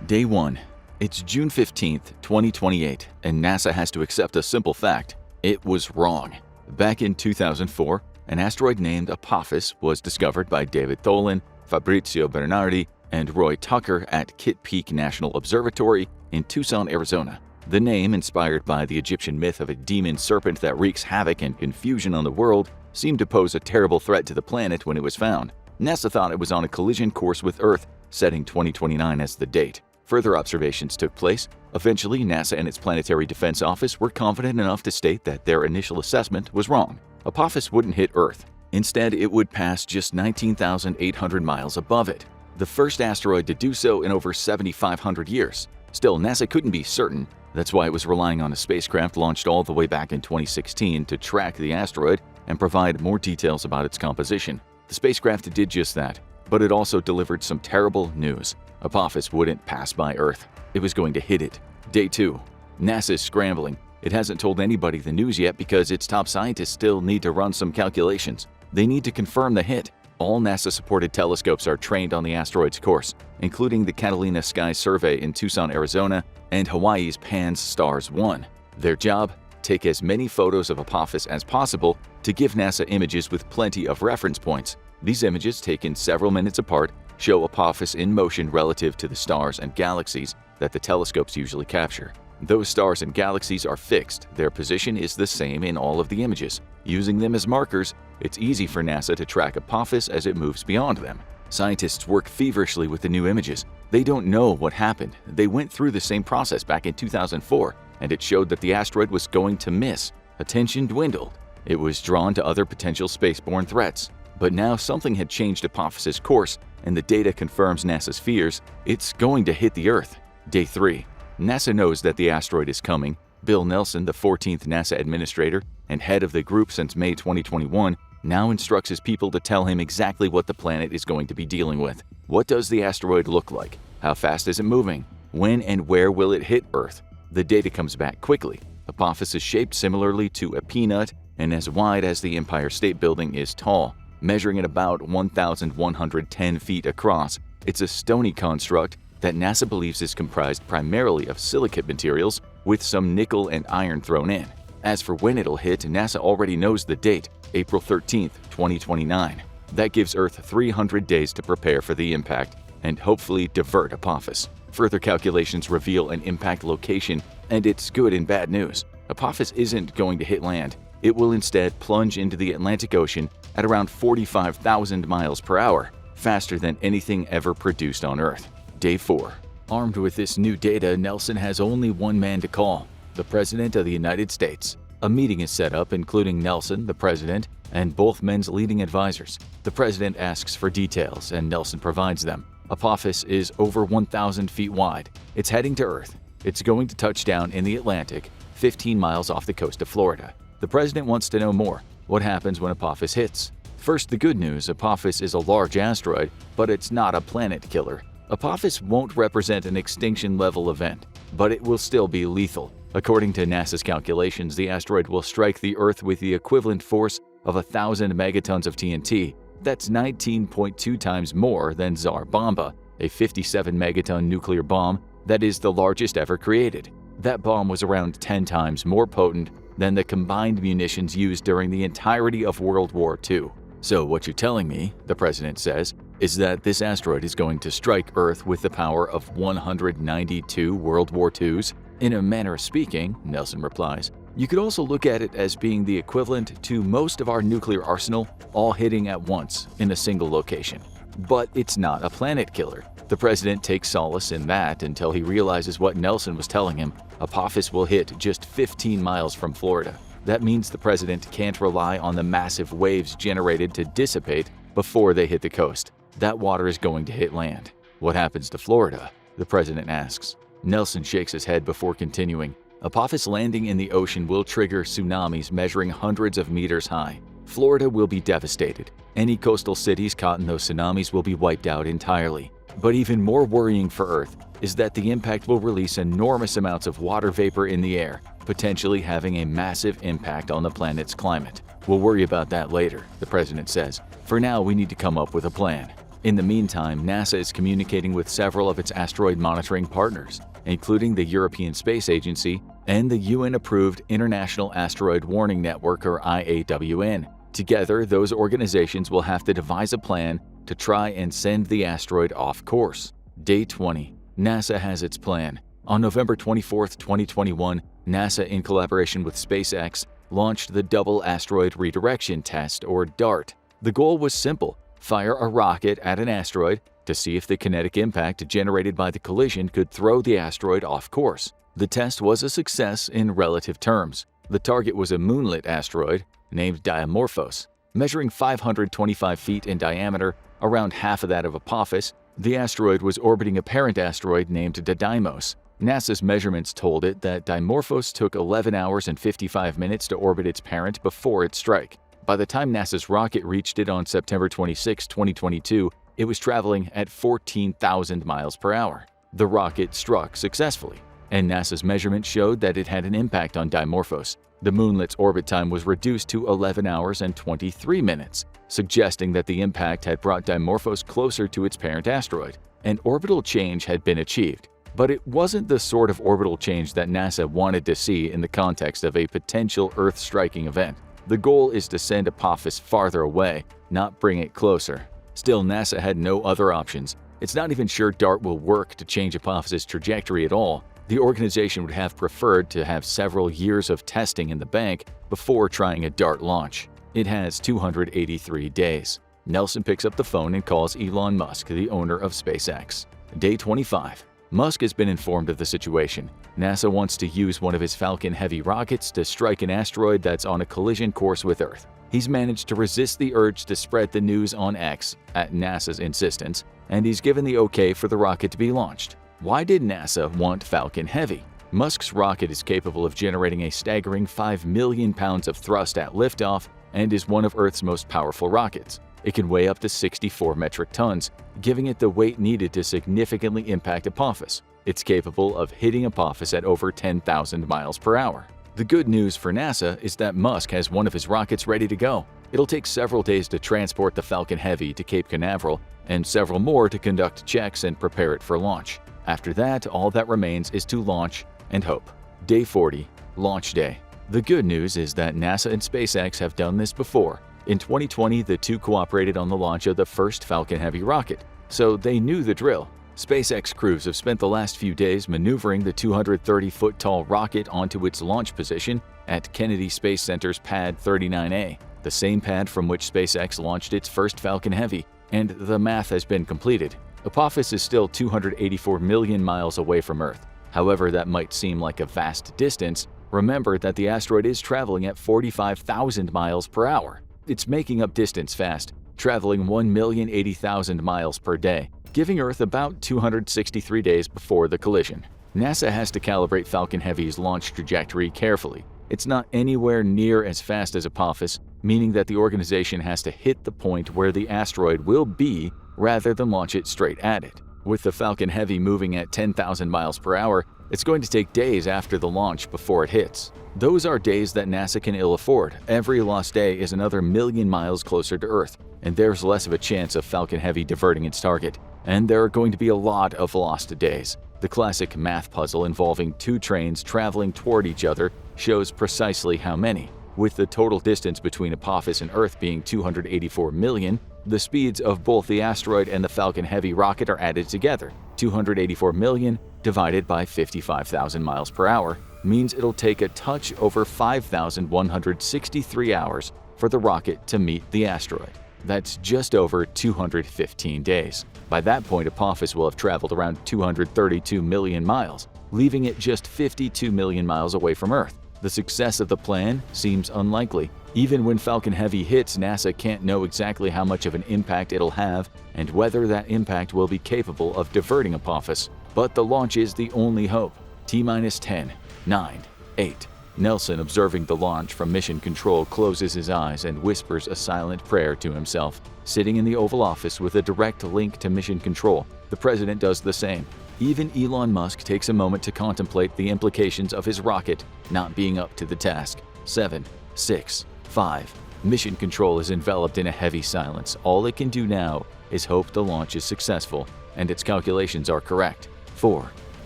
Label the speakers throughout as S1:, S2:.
S1: Day 1. It's June 15th, 2028, and NASA has to accept a simple fact. It was wrong. Back in 2004, an asteroid named Apophis was discovered by David Tholen, Fabrizio Bernardi, and Roy Tucker at Kitt Peak National Observatory in Tucson, Arizona. The name, inspired by the Egyptian myth of a demon serpent that wreaks havoc and confusion on the world, seemed to pose a terrible threat to the planet when it was found. NASA thought it was on a collision course with Earth, setting 2029 as the date. Further observations took place. Eventually, NASA and its Planetary Defense Office were confident enough to state that their initial assessment was wrong. Apophis wouldn't hit Earth. Instead, it would pass just 19,800 miles above it, the first asteroid to do so in over 7,500 years. Still, NASA couldn't be certain. That's why it was relying on a spacecraft launched all the way back in 2016 to track the asteroid and provide more details about its composition. The spacecraft did just that, but it also delivered some terrible news. Apophis wouldn't pass by Earth. It was going to hit it. Day 2. NASA's scrambling. It hasn't told anybody the news yet because its top scientists still need to run some calculations. They need to confirm the hit. All NASA-supported telescopes are trained on the asteroid's course, including the Catalina Sky Survey in Tucson, Arizona, and Hawaii's Pan-STARRS-1. Their job? Take as many photos of Apophis as possible to give NASA images with plenty of reference points. These images, taken several minutes apart, show Apophis in motion relative to the stars and galaxies that the telescopes usually capture. Those stars and galaxies are fixed. Their position is the same in all of the images. Using them as markers, it's easy for NASA to track Apophis as it moves beyond them. Scientists work feverishly with the new images. They don't know what happened. They went through the same process back in 2004, and it showed that the asteroid was going to miss. Attention dwindled. It was drawn to other potential spaceborne threats. But now something had changed Apophis's course, and the data confirms NASA's fears. It's going to hit the Earth. Day 3. NASA knows that the asteroid is coming. Bill Nelson, the 14th NASA administrator and head of the group since May 2021, now instructs his people to tell him exactly what the planet is going to be dealing with. What does the asteroid look like? How fast is it moving? When and where will it hit Earth? The data comes back quickly. Apophis is shaped similarly to a peanut and as wide as the Empire State Building is tall, measuring at about 1,110 feet across. It's a stony construct that NASA believes is comprised primarily of silicate materials with some nickel and iron thrown in. As for when it'll hit, NASA already knows the date, April 13th, 2029. That gives Earth 300 days to prepare for the impact and hopefully divert Apophis. Further calculations reveal an impact location, and it's good and bad news. Apophis isn't going to hit land. It will instead plunge into the Atlantic Ocean at around 45,000 miles per hour, faster than anything ever produced on Earth. Day 4. Armed with this new data, Nelson has only one man to call: the President of the United States. A meeting is set up, including Nelson, the President, and both men's leading advisors. The President asks for details, and Nelson provides them. Apophis is over 1,000 feet wide. It's heading to Earth. It's going to touch down in the Atlantic, 15 miles off the coast of Florida. The President wants to know more. What happens when Apophis hits? First, the good news: Apophis is a large asteroid, but it's not a planet killer. Apophis won't represent an extinction-level event, but it will still be lethal. According to NASA's calculations, the asteroid will strike the Earth with the equivalent force of 1,000 megatons of TNT. That's 19.2 times more than Tsar Bomba, a 57-megaton nuclear bomb that is the largest ever created. That bomb was around 10 times more potent than the combined munitions used during the entirety of World War II. So what you're telling me, the President says, is that this asteroid is going to strike Earth with the power of 192 World War IIs? In a manner of speaking, Nelson replies, you could also look at it as being the equivalent to most of our nuclear arsenal all hitting at once in a single location. But it's not a planet killer. The President takes solace in that until he realizes what Nelson was telling him. Apophis will hit just 15 miles from Florida. That means the President can't rely on the massive waves generated to dissipate before they hit the coast. That water is going to hit land. What happens to Florida? The President asks. Nelson shakes his head before continuing. Apophis landing in the ocean will trigger tsunamis measuring hundreds of meters high. Florida will be devastated. Any coastal cities caught in those tsunamis will be wiped out entirely. But even more worrying for Earth is that the impact will release enormous amounts of water vapor in the air, potentially having a massive impact on the planet's climate. We'll worry about that later, the President says. For now, we need to come up with a plan. In the meantime, NASA is communicating with several of its asteroid monitoring partners, including the European Space Agency and the UN-approved International Asteroid Warning Network, or IAWN. Together, those organizations will have to devise a plan to try and send the asteroid off course. Day 20. NASA has its plan. On November 24, 2021, NASA, in collaboration with SpaceX, launched the Double Asteroid Redirection Test, or DART. The goal was simple: fire a rocket at an asteroid to see if the kinetic impact generated by the collision could throw the asteroid off course. The test was a success in relative terms. The target was a moonlit asteroid named Dimorphos. Measuring 525 feet in diameter, around half of that of Apophis, the asteroid was orbiting a parent asteroid named Didymos. NASA's measurements told it that Dimorphos took 11 hours and 55 minutes to orbit its parent before its strike. By the time NASA's rocket reached it on September 26, 2022, it was traveling at 14,000 miles per hour. The rocket struck successfully, and NASA's measurements showed that it had an impact on Dimorphos. The moonlet's orbit time was reduced to 11 hours and 23 minutes, suggesting that the impact had brought Dimorphos closer to its parent asteroid. An orbital change had been achieved, but it wasn't the sort of orbital change that NASA wanted to see in the context of a potential Earth-striking event. The goal is to send Apophis farther away, not bring it closer. Still, NASA had no other options. It's not even sure DART will work to change Apophis' trajectory at all. The organization would have preferred to have several years of testing in the bank before trying a DART launch. It has 283 days. Nelson picks up the phone and calls Elon Musk, the owner of SpaceX. Day 25. Musk has been informed of the situation. NASA wants to use one of his Falcon Heavy rockets to strike an asteroid that's on a collision course with Earth. He's managed to resist the urge to spread the news on X at NASA's insistence, and he's given the okay for the rocket to be launched. Why did NASA want Falcon Heavy? Musk's rocket is capable of generating a staggering 5 million pounds of thrust at liftoff and is one of Earth's most powerful rockets. It can weigh up to 64 metric tons, giving it the weight needed to significantly impact Apophis. It's capable of hitting Apophis at over 10,000 miles per hour. The good news for NASA is that Musk has one of his rockets ready to go. It'll take several days to transport the Falcon Heavy to Cape Canaveral and several more to conduct checks and prepare it for launch. After that, all that remains is to launch and hope. Day 40. Launch Day. The good news is that NASA and SpaceX have done this before. In 2020, the two cooperated on the launch of the first Falcon Heavy rocket, so they knew the drill. SpaceX crews have spent the last few days maneuvering the 230-foot-tall rocket onto its launch position at Kennedy Space Center's Pad 39A, the same pad from which SpaceX launched its first Falcon Heavy, and the math has been completed. Apophis is still 284 million miles away from Earth. However, that might seem like a vast distance. Remember that the asteroid is traveling at 45,000 miles per hour. It's making up distance fast, traveling 1,080,000 miles per day, giving Earth about 263 days before the collision. NASA has to calibrate Falcon Heavy's launch trajectory carefully. It's not anywhere near as fast as Apophis, meaning that the organization has to hit the point where the asteroid will be rather than launch it straight at it. With the Falcon Heavy moving at 10,000 miles per hour, it's going to take days after the launch before it hits. Those are days that NASA can ill afford. Every lost day is another million miles closer to Earth, and there's less of a chance of Falcon Heavy diverting its target. And there are going to be a lot of lost days. The classic math puzzle involving two trains traveling toward each other shows precisely how many. With the total distance between Apophis and Earth being 284 million, the speeds of both the asteroid and the Falcon Heavy rocket are added together. 284 million divided by 55,000 miles per hour means it'll take a touch over 5,163 hours for the rocket to meet the asteroid. That's just over 215 days. By that point, Apophis will have traveled around 232 million miles, leaving it just 52 million miles away from Earth. The success of the plan seems unlikely. Even when Falcon Heavy hits, NASA can't know exactly how much of an impact it'll have and whether that impact will be capable of diverting Apophis. But the launch is the only hope. T-minus 10, 9, 8. Nelson, observing the launch from Mission Control, closes his eyes and whispers a silent prayer to himself. Sitting in the Oval Office with a direct link to Mission Control, the president does the same. Even Elon Musk takes a moment to contemplate the implications of his rocket not being up to the task. 7, 6, 5. Mission Control is enveloped in a heavy silence. All it can do now his hope the launch is successful and its calculations are correct. 4,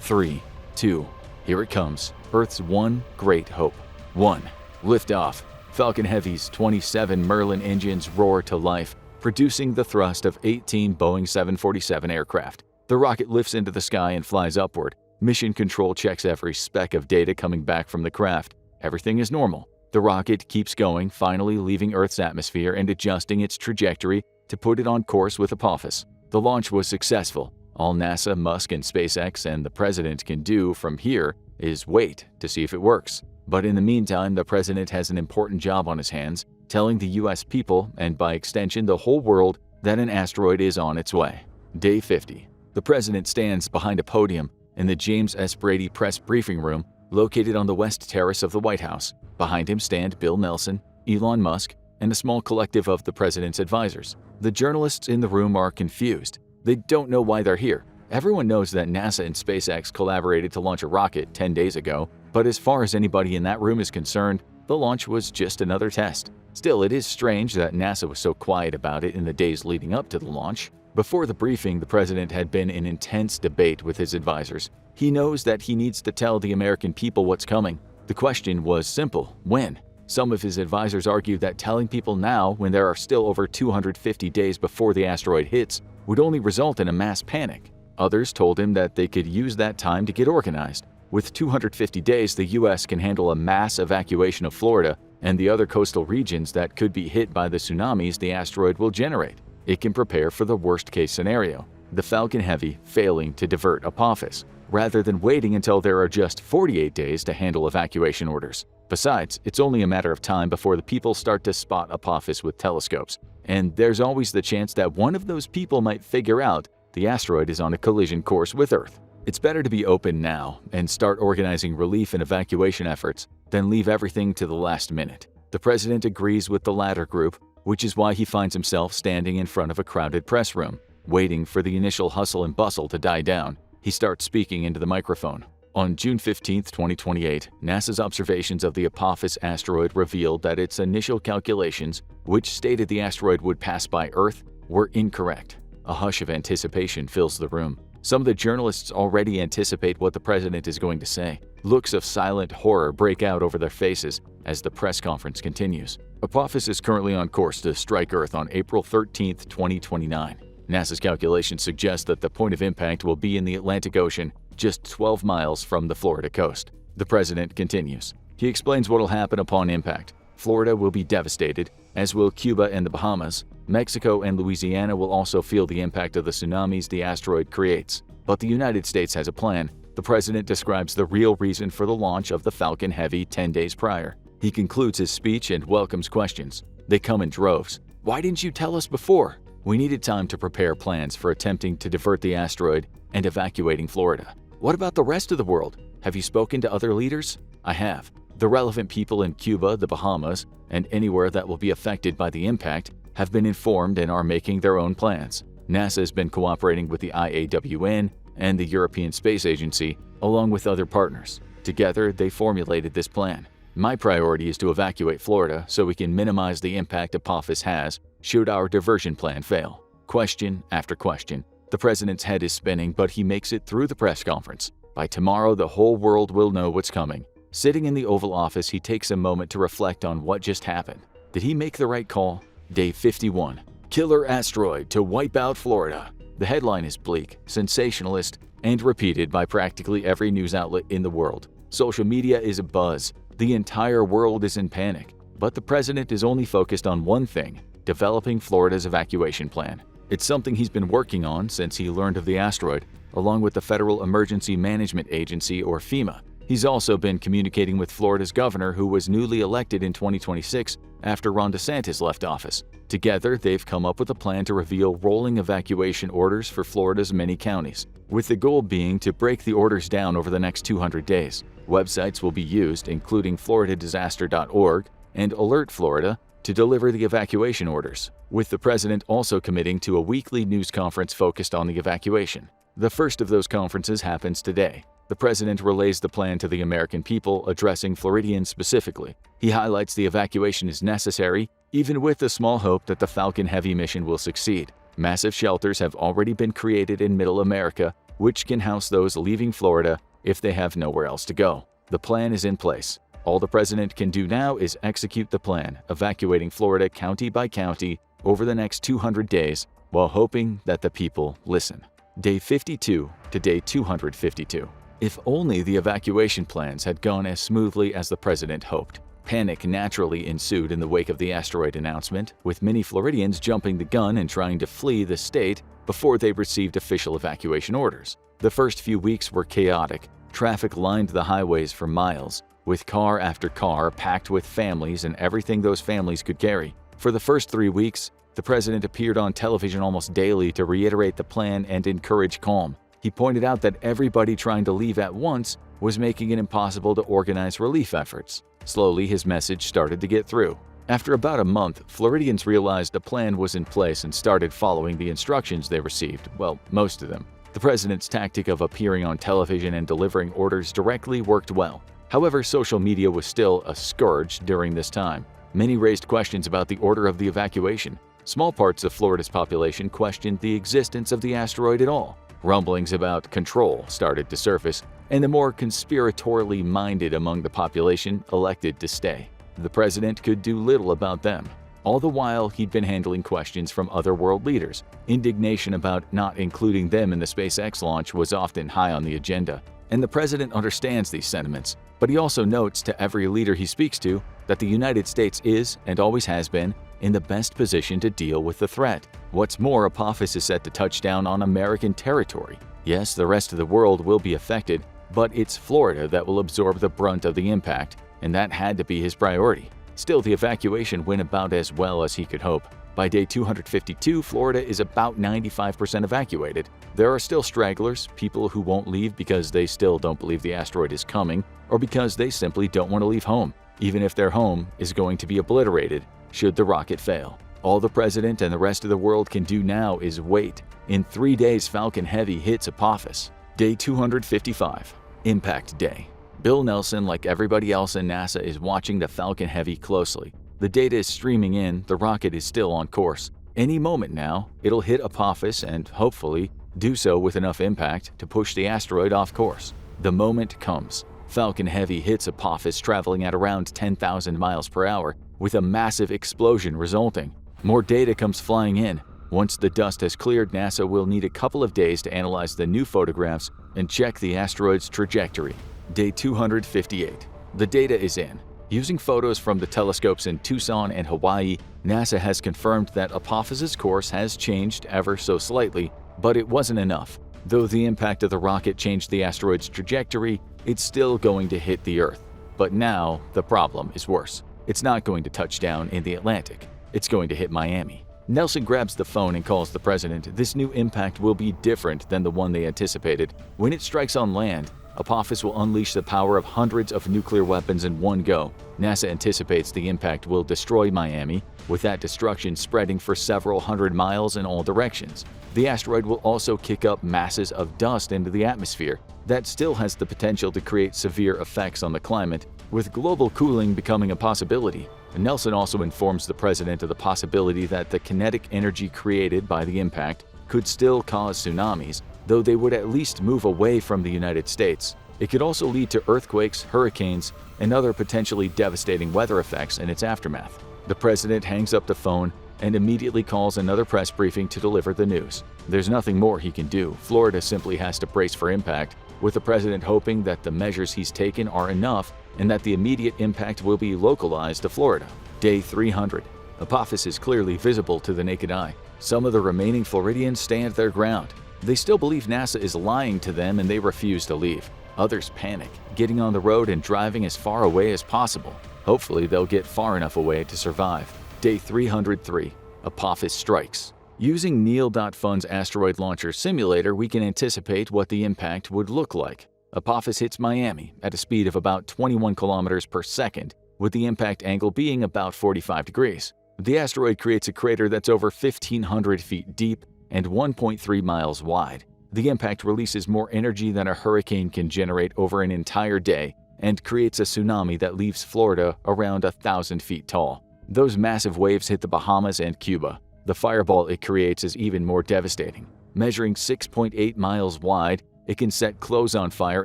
S1: 3, 2, here it comes. Earth's one great hope. 1. Liftoff. Falcon Heavy's 27 Merlin engines roar to life, producing the thrust of 18 Boeing 747 aircraft. The rocket lifts into the sky and flies upward. Mission Control checks every speck of data coming back from the craft. Everything is normal. The rocket keeps going, finally leaving Earth's atmosphere and adjusting its trajectory to put it on course with Apophis. The launch was successful. All NASA, Musk, and SpaceX and the president can do from here is wait to see if it works. But in the meantime, the president has an important job on his hands, telling the US people, and by extension the whole world, that an asteroid is on its way. Day 50. The president stands behind a podium in the James S. Brady Press Briefing Room located on the West Terrace of the White House. Behind him stand Bill Nelson, Elon Musk, and a small collective of the president's advisors. The journalists in the room are confused. They don't know why they're here. Everyone knows that NASA and SpaceX collaborated to launch a rocket 10 days ago, but as far as anybody in that room is concerned, the launch was just another test. Still, it is strange that NASA was so quiet about it in the days leading up to the launch. Before the briefing, the president had been in intense debate with his advisors. He knows that he needs to tell the American people what's coming. The question was simple: when? Some of his advisors argue that telling people now, when there are still over 250 days before the asteroid hits, would only result in a mass panic. Others told him that they could use that time to get organized. With 250 days, the U.S. can handle a mass evacuation of Florida and the other coastal regions that could be hit by the tsunamis the asteroid will generate. It can prepare for the worst-case scenario, the Falcon Heavy failing to divert Apophis, rather than waiting until there are just 48 days to handle evacuation orders. Besides, it's only a matter of time before the people start to spot Apophis with telescopes, and there's always the chance that one of those people might figure out the asteroid is on a collision course with Earth. It's better to be open now and start organizing relief and evacuation efforts than leave everything to the last minute. The president agrees with the latter group, which is why he finds himself standing in front of a crowded press room, waiting for the initial hustle and bustle to die down. He starts speaking into the microphone. On June 15, 2028, NASA's observations of the Apophis asteroid revealed that its initial calculations, which stated the asteroid would pass by Earth, were incorrect. A hush of anticipation fills the room. Some of the journalists already anticipate what the president is going to say. Looks of silent horror break out over their faces as the press conference continues. Apophis is currently on course to strike Earth on April 13, 2029. NASA's calculations suggest that the point of impact will be in the Atlantic Ocean, just 12 miles from the Florida coast. The president continues. He explains what will happen upon impact. Florida will be devastated, as will Cuba and the Bahamas. Mexico and Louisiana will also feel the impact of the tsunamis the asteroid creates. But the United States has a plan. The president describes the real reason for the launch of the Falcon Heavy 10 days prior. He concludes his speech and welcomes questions. They come in droves. Why didn't you tell us before? We needed time to prepare plans for attempting to divert the asteroid and evacuating Florida. What about the rest of the world? Have you spoken to other leaders? I have. The relevant people in Cuba, the Bahamas, and anywhere that will be affected by the impact have been informed and are making their own plans. NASA has been cooperating with the IAWN and the European Space Agency, along with other partners. Together, they formulated this plan. My priority is to evacuate Florida so we can minimize the impact Apophis has should our diversion plan fail. Question after question. The president's head is spinning, but he makes it through the press conference. By tomorrow, the whole world will know what's coming. Sitting in the Oval Office, he takes a moment to reflect on what just happened. Did he make the right call? Day 51. Killer asteroid to wipe out Florida. The headline is bleak, sensationalist, and repeated by practically every news outlet in the world. Social media is abuzz. The entire world is in panic. But the president is only focused on one thing: developing Florida's evacuation plan. It's something he's been working on since he learned of the asteroid, along with the Federal Emergency Management Agency, or FEMA. He's also been communicating with Florida's governor, who was newly elected in 2026 after Ron DeSantis left office. Together, they've come up with a plan to reveal rolling evacuation orders for Florida's many counties, with the goal being to break the orders down over the next 200 days. Websites will be used, including floridadisaster.org and Alert Florida, to deliver the evacuation orders, with the president also committing to a weekly news conference focused on the evacuation. The first of those conferences happens today. The president relays the plan to the American people, addressing Floridians specifically. He highlights the evacuation is necessary, even with the small hope that the Falcon Heavy mission will succeed. Massive shelters have already been created in Middle America, which can house those leaving Florida if they have nowhere else to go. The plan is in place. All the president can do now is execute the plan, evacuating Florida county by county over the next 200 days while hoping that the people listen. Day 52 to day 252. If only the evacuation plans had gone as smoothly as the president hoped. Panic naturally ensued in the wake of the asteroid announcement, with many Floridians jumping the gun and trying to flee the state before they received official evacuation orders. The first few weeks were chaotic. Traffic lined the highways for miles, with car after car packed with families and everything those families could carry. For the first 3 weeks, the president appeared on television almost daily to reiterate the plan and encourage calm. He pointed out that everybody trying to leave at once was making it impossible to organize relief efforts. Slowly, his message started to get through. After about a month, Floridians realized a plan was in place and started following the instructions they received, well, most of them. The president's tactic of appearing on television and delivering orders directly worked well. However, social media was still a scourge during this time. Many raised questions about the order of the evacuation. Small parts of Florida's population questioned the existence of the asteroid at all. Rumblings about control started to surface, and the more conspiratorially minded among the population elected to stay. The president could do little about them. All the while, he'd been handling questions from other world leaders. Indignation about not including them in the SpaceX launch was often high on the agenda, and the president understands these sentiments. But he also notes to every leader he speaks to that the United States is, and always has been, in the best position to deal with the threat. What's more, Apophis is set to touch down on American territory. Yes, the rest of the world will be affected, but it's Florida that will absorb the brunt of the impact, and that had to be his priority. Still, the evacuation went about as well as he could hope. By day 252, Florida is about 95% evacuated. There are still stragglers, people who won't leave because they still don't believe the asteroid is coming, or because they simply don't want to leave home, even if their home is going to be obliterated should the rocket fail. All the president and the rest of the world can do now is wait. In 3 days, Falcon Heavy hits Apophis. Day 255. Impact Day. Bill Nelson, like everybody else in NASA, is watching the Falcon Heavy closely. The data is streaming in, the rocket is still on course. Any moment now, it'll hit Apophis and, hopefully, do so with enough impact to push the asteroid off course. The moment comes. Falcon Heavy hits Apophis traveling at around 10,000 miles per hour, with a massive explosion resulting. More data comes flying in. Once the dust has cleared, NASA will need a couple of days to analyze the new photographs and check the asteroid's trajectory. Day 258. The data is in. Using photos from the telescopes in Tucson and Hawaii, NASA has confirmed that Apophis's course has changed ever so slightly, but it wasn't enough. Though the impact of the rocket changed the asteroid's trajectory, it's still going to hit the Earth. But now, the problem is worse. It's not going to touch down in the Atlantic. It's going to hit Miami. Nelson grabs the phone and calls the president. This new impact will be different than the one they anticipated. When it strikes on land, Apophis will unleash the power of hundreds of nuclear weapons in one go. NASA anticipates the impact will destroy Miami, with that destruction spreading for several hundred miles in all directions. The asteroid will also kick up masses of dust into the atmosphere. That still has the potential to create severe effects on the climate, with global cooling becoming a possibility. Nelson also informs the president of the possibility that the kinetic energy created by the impact could still cause tsunamis, though they would at least move away from the United States. It could also lead to earthquakes, hurricanes, and other potentially devastating weather effects in its aftermath. The president hangs up the phone and immediately calls another press briefing to deliver the news. There's nothing more he can do. Florida simply has to brace for impact, with the president hoping that the measures he's taken are enough and that the immediate impact will be localized to Florida. Day 300. Apophis is clearly visible to the naked eye. Some of the remaining Floridians stand their ground. They still believe NASA is lying to them and they refuse to leave. Others panic, getting on the road and driving as far away as possible. Hopefully they'll get far enough away to survive. Day 303. Apophis strikes. Using Neil.Fund's asteroid launcher simulator, we can anticipate what the impact would look like. Apophis hits Miami at a speed of about 21 kilometers per second, with the impact angle being about 45 degrees. The asteroid creates a crater that's over 1,500 feet deep and 1.3 miles wide. The impact releases more energy than a hurricane can generate over an entire day and creates a tsunami that leaves Florida around 1,000 feet tall. Those massive waves hit the Bahamas and Cuba. The fireball it creates is even more devastating. Measuring 6.8 miles wide, it can set clothes on fire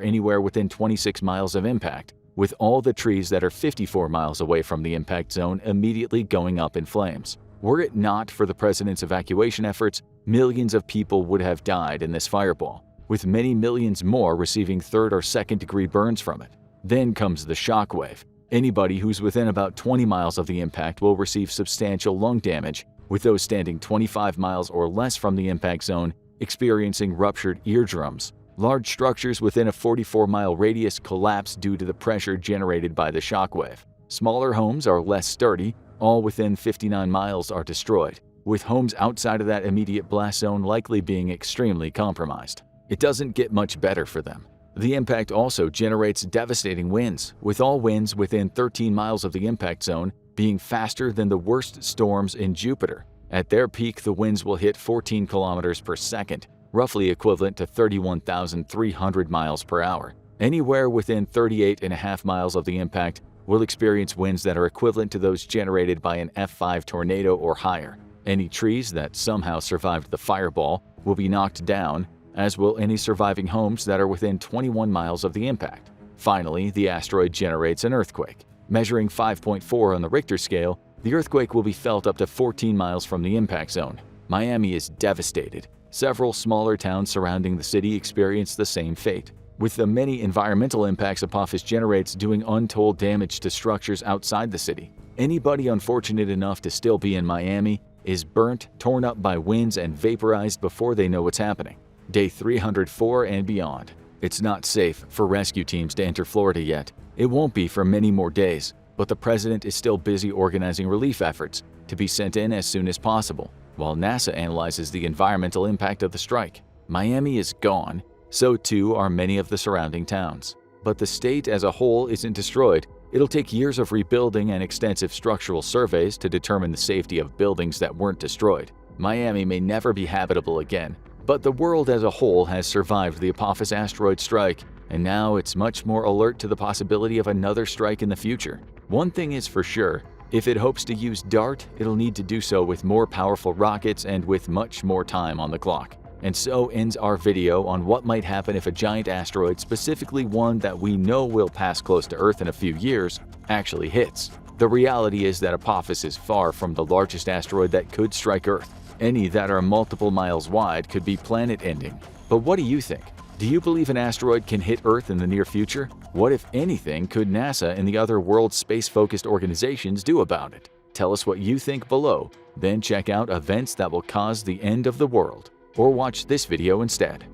S1: anywhere within 26 miles of impact, with all the trees that are 54 miles away from the impact zone immediately going up in flames. Were it not for the president's evacuation efforts, millions of people would have died in this fireball, with many millions more receiving third or second-degree burns from it. Then comes the shockwave. Anybody who's within about 20 miles of the impact will receive substantial lung damage, with those standing 25 miles or less from the impact zone experiencing ruptured eardrums. Large structures within a 44-mile radius collapse due to the pressure generated by the shockwave. Smaller homes are less sturdy. All within 59 miles are destroyed, with homes outside of that immediate blast zone likely being extremely compromised. It doesn't get much better for them. The impact also generates devastating winds, with all winds within 13 miles of the impact zone being faster than the worst storms in Jupiter. At their peak, the winds will hit 14 kilometers per second, roughly equivalent to 31,300 miles per hour. Anywhere within 38.5 miles of the impact will experience winds that are equivalent to those generated by an F5 tornado or higher. Any trees that somehow survived the fireball will be knocked down, as will any surviving homes that are within 21 miles of the impact. Finally, the asteroid generates an earthquake. Measuring 5.4 on the Richter scale, the earthquake will be felt up to 14 miles from the impact zone. Miami is devastated. Several smaller towns surrounding the city experience the same fate, with the many environmental impacts Apophis generates doing untold damage to structures outside the city. Anybody unfortunate enough to still be in Miami is burnt, torn up by winds, and vaporized before they know what's happening. Day 304 and beyond. It's not safe for rescue teams to enter Florida yet. It won't be for many more days, but the president is still busy organizing relief efforts to be sent in as soon as possible, while NASA analyzes the environmental impact of the strike. Miami is gone. So too are many of the surrounding towns. But the state as a whole isn't destroyed. It'll take years of rebuilding and extensive structural surveys to determine the safety of buildings that weren't destroyed. Miami may never be habitable again, but the world as a whole has survived the Apophis asteroid strike, and now it's much more alert to the possibility of another strike in the future. One thing is for sure, if it hopes to use DART, it'll need to do so with more powerful rockets and with much more time on the clock. And so ends our video on what might happen if a giant asteroid, specifically one that we know will pass close to Earth in a few years, actually hits. The reality is that Apophis is far from the largest asteroid that could strike Earth. Any that are multiple miles wide could be planet-ending. But what do you think? Do you believe an asteroid can hit Earth in the near future? What, if anything, could NASA and the other world space-focused organizations do about it? Tell us what you think below, then check out events that will cause the end of the world. Or watch this video instead.